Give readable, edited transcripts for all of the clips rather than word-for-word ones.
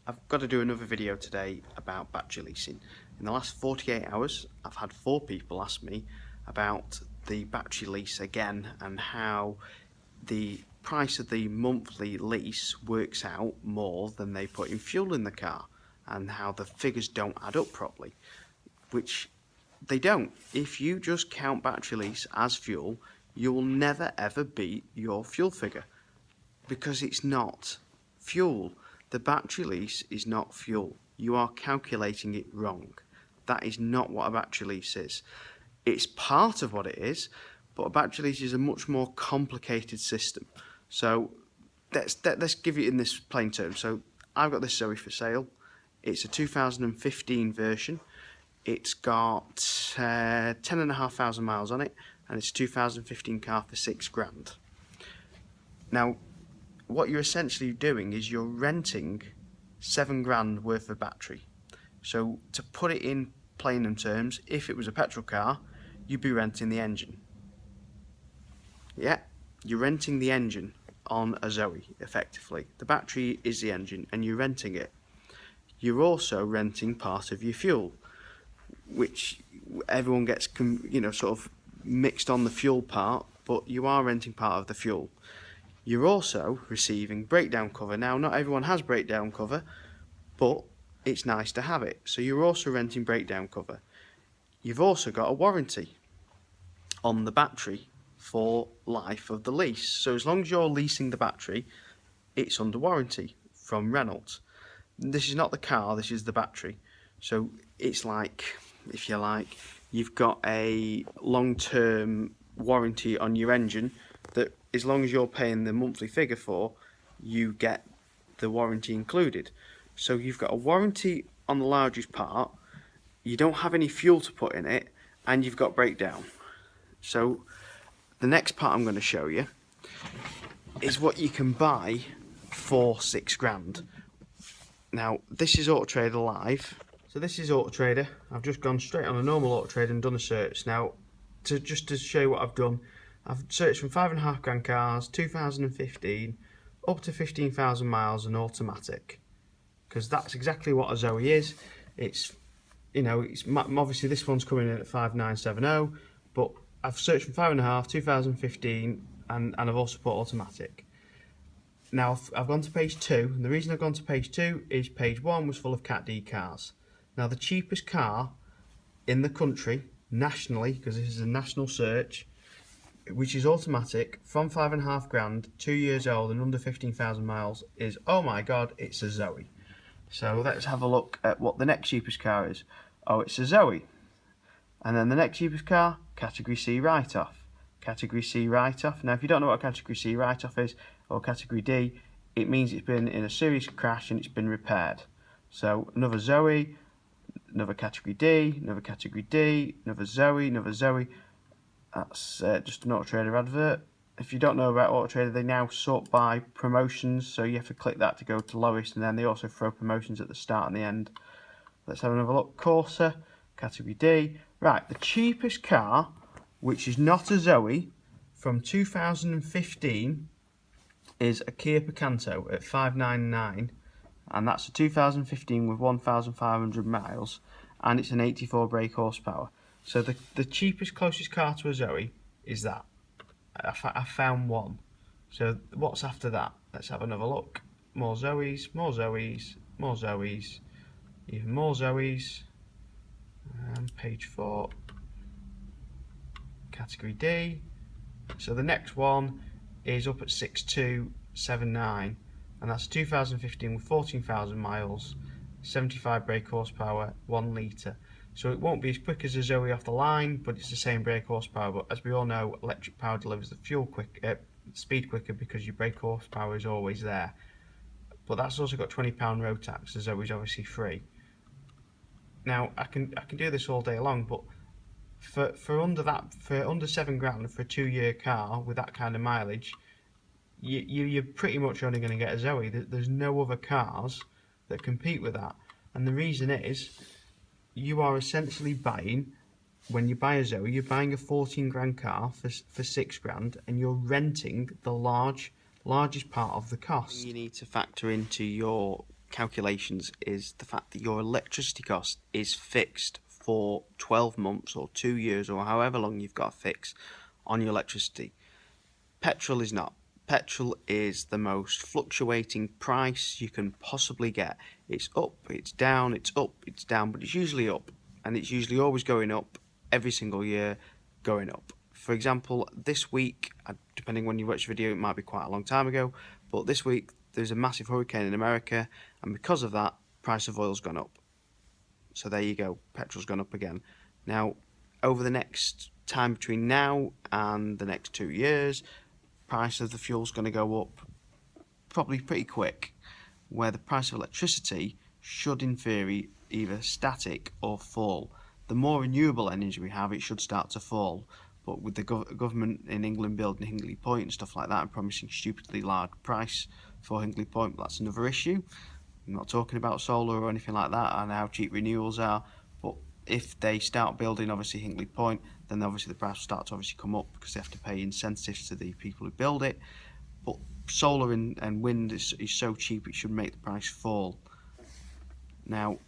I've got to do another video today about battery leasing. In the last 48 hours, I've had 4 people ask me about the battery lease again and how the price of the monthly lease works out more than they put in fuel in the car and how the figures don't add up properly, which they don't. If you just count battery lease as fuel, you'll never ever beat your fuel figure because it's not fuel. The battery lease is not fuel. You are calculating it wrong. That is not what a battery lease is. It's part of what it is, but a battery lease is a much more complicated system. So let's give it in this plain term. So I've got this Zoe for sale. It's a 2015 version. It's got 10,500 miles on it, and it's a 2015 car for £6,000. Now, what you're essentially doing is you're renting £7,000 worth of battery. So to put it in plain terms, if it was a petrol car, you'd be renting the engine. Yeah, you're renting the engine on a Zoe, effectively. The battery is the engine and you're renting it. You're also renting part of your fuel, which everyone gets, sort of mixed on the fuel part, but you are renting part of the fuel. You're also receiving breakdown cover. Now, not everyone has breakdown cover, but it's nice to have it. So you're also renting breakdown cover. You've also got a warranty on the battery for life of the lease. So as long as you're leasing the battery, it's under warranty from Renault. This is not the car, this is the battery. So it's like, if you like, you've got a long-term warranty on your engine that as long as you're paying the monthly figure for, you get the warranty included. So you've got a warranty on the largest part, you don't have any fuel to put in it, and you've got breakdown. So the next part I'm going to show you is what you can buy for £6,000. Now, this is Auto Trader Live. So this is Auto Trader. I've just gone straight on a normal Auto Trader and done a search. Now, just to show you what I've done, I've searched from £5,500 cars, 2015, up to 15,000 miles and automatic. Because that's exactly what a Zoe is. It's, it's obviously this one's coming in at 5970, but I've searched from 5.5, 2015, and I've also put automatic. Now I've gone to page 2, and the reason I've gone to page 2 is page 1 was full of Cat D cars. Now the cheapest car in the country, nationally, because this is a national search, which is automatic, from £5,500, 2 years old and under 15,000 miles, is, oh my god, it's a Zoe. So let's have a look at what the next cheapest car is. Oh, it's a Zoe. And then the next cheapest car, Category C write-off. Category C write-off. Now, if you don't know what a Category C write-off is, or Category D, it means it's been in a serious crash and it's been repaired. So another Zoe, another Category D, another Category D, another Zoe, another Zoe. That's just an Auto Trader advert. If you don't know about Auto Trader, they now sort by promotions, so you have to click that to go to lowest, and then they also throw promotions at the start and the end. Let's have another look. Corsa, Category D. Right, the cheapest car, which is not a Zoe, from 2015 is a Kia Picanto at 599, and that's a 2015 with 1,500 miles, and it's an 84 brake horsepower. So the cheapest, closest car to a Zoe is that. I found one. So what's after that? Let's have another look. More Zoes, more Zoes, more Zoes, even more Zoes. Page 4. Category D. So the next one is up at 6279, and that's 2015 with 14,000 miles, 75 brake horsepower, 1 litre. So it won't be as quick as a Zoe off the line, but it's the same brake horsepower. But as we all know, electric power delivers the speed quicker because your brake horsepower is always there. But that's also got £20 road tax. The Zoe's obviously free. Now I can do this all day long, but for under £7,000 for a 2-year car with that kind of mileage, you're pretty much only going to get a Zoe. There's no other cars that compete with that, and the reason is, you are essentially buying, when you buy a Zoe, you're buying a 14,000 car for £6,000, and you're renting the largest part of the cost. You need to factor into your calculations is the fact that your electricity cost is fixed for 12 months or 2 years or however long you've got to fix on your electricity. Petrol is not. Petrol is the most fluctuating price you can possibly get. It's up, it's down, it's up, it's down, but it's usually up, and it's usually always going up every single year, going up. For example, this week, depending when you watch the video, it might be quite a long time ago, but this week there's a massive hurricane in America, and because of that, price of oil's gone up. So there you go, petrol's gone up again. Now, over the next time between now and the next 2 years, price of the fuel's going to go up probably pretty quick, where the price of electricity should in theory either static or fall. The more renewable energy we have, it should start to fall, but with the government in England building Hinkley Point and stuff like that and promising stupidly large price for Hinkley Point, that's another issue. I'm not talking about solar or anything like that and how cheap renewables are, but if they start building obviously Hinkley Point, then obviously the price will start to obviously come up because they have to pay incentives to the people who build it. But solar and wind is so cheap it should make the price fall. Now,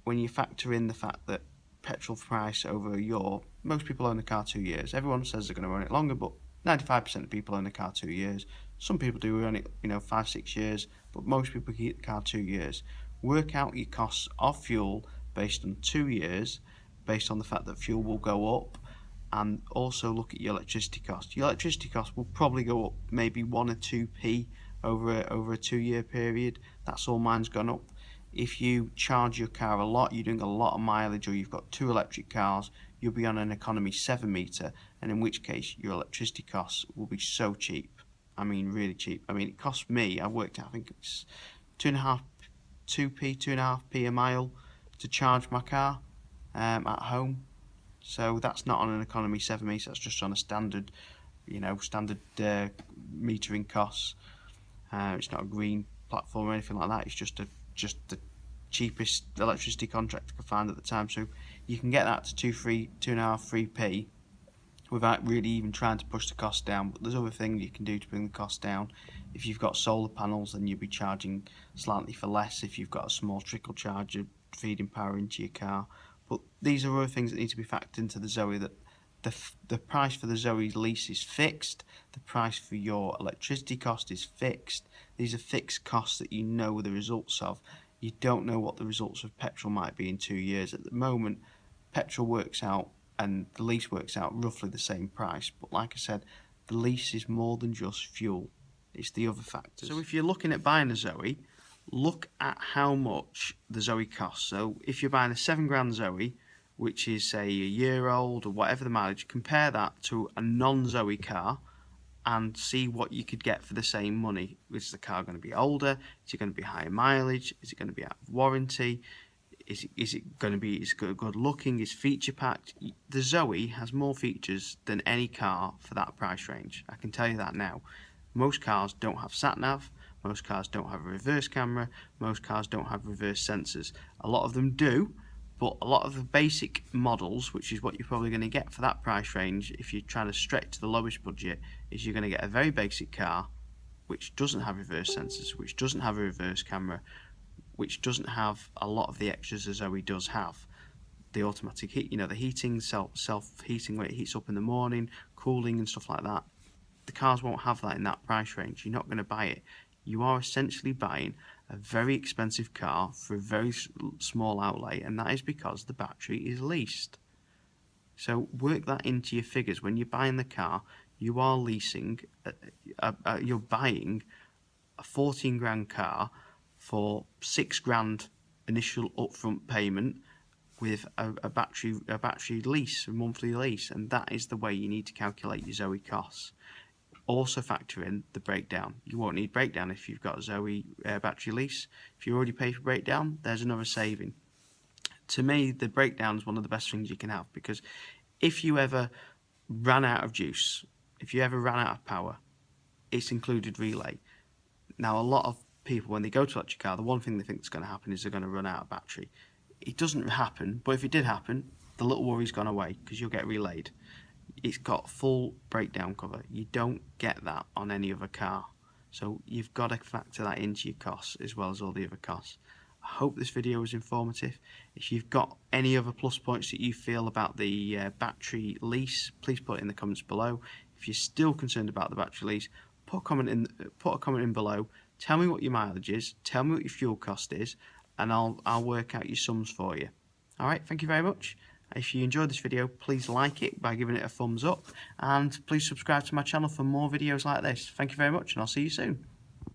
when you factor in the fact that petrol price over most people own a car 2 years. Everyone says they're going to own it longer, but 95% of people own a car 2 years. Some people do own it, 5-6 years, but most people keep the car 2 years. Work out your costs of fuel based on 2 years, based on the fact that fuel will go up, and also look at your electricity cost. Your electricity cost will probably go up maybe 1 or 2p over a 2-year period. That's all mine's gone up. If you charge your car a lot, you're doing a lot of mileage, or you've got 2 electric cars, you'll be on an economy 7 meter, and in which case your electricity costs will be so cheap. I mean, really cheap. I mean, it cost me, I worked out, I think it's 2.5p a mile to charge my car at home. So that's not on an economy 7 meter, that's just on a standard, metering costs. It's not a green platform or anything like that. It's just the cheapest electricity contract I could find at the time. So you can get that to 2.5, 3p without really even trying to push the cost down. But there's other things you can do to bring the cost down. If you've got solar panels, then you'll be charging slightly for less. If you've got a small trickle charger feeding power into your car. But these are other things that need to be factored into the Zoe, that the price for the Zoe lease is fixed, the price for your electricity cost is fixed. These are fixed costs that you know the results of. You don't know what the results of petrol might be in 2 years. At the moment, petrol works out and the lease works out roughly the same price. But like I said, the lease is more than just fuel. It's the other factors. So if you're looking at buying a Zoe, look at how much the Zoe costs. So if you're buying a £7,000 Zoe, which is say a year old or whatever the mileage, compare that to a non-Zoe car and see what you could get for the same money. Is the car going to be older? Is it going to be higher mileage? Is it going to be out of warranty? Is it going to be good looking? Is feature packed? The Zoe has more features than any car for that price range. I can tell you that now. Most cars don't have sat nav. Most cars don't have a reverse camera. Most cars don't have reverse sensors. A lot of them do, but a lot of the basic models, which is what you're probably going to get for that price range if you're trying to stretch to the lowest budget, is you're going to get a very basic car which doesn't have reverse sensors, which doesn't have a reverse camera, which doesn't have a lot of the extras a Zoe does have. The automatic heat, the heating, self-heating when it heats up in the morning, cooling and stuff like that. The cars won't have that in that price range. You're not going to buy it. You are essentially buying a very expensive car for a very small outlay, and that is because the battery is leased. So work that into your figures. When you're buying the car, you are leasing, you're buying a 14 grand car for 6 grand initial upfront payment with a battery lease, a monthly lease, and that is the way you need to calculate your Zoe costs. Also factor in the breakdown. You won't need breakdown if you've got a Zoe battery lease. If you already pay for breakdown, there's another saving. To me, the breakdown is one of the best things you can have, because if you ever ran out of juice, if you ever ran out of power, it's included relay. Now, a lot of people, when they go to electric car, the one thing they think is going to happen is they're going to run out of battery. It doesn't happen, but if it did happen, the little worry's gone away because you'll get relayed. It's got full breakdown cover. You don't get that on any other car. So you've got to factor that into your costs as well as all the other costs. I hope this video was informative. If you've got any other plus points that you feel about the battery lease, please put it in the comments below. If you're still concerned about the battery lease, put a comment in below. Tell me what your mileage is. Tell me what your fuel cost is, and I'll work out your sums for you. All right, thank you very much. If you enjoyed this video, please like it by giving it a thumbs up, and please subscribe to my channel for more videos like this. Thank you very much, and I'll see you soon.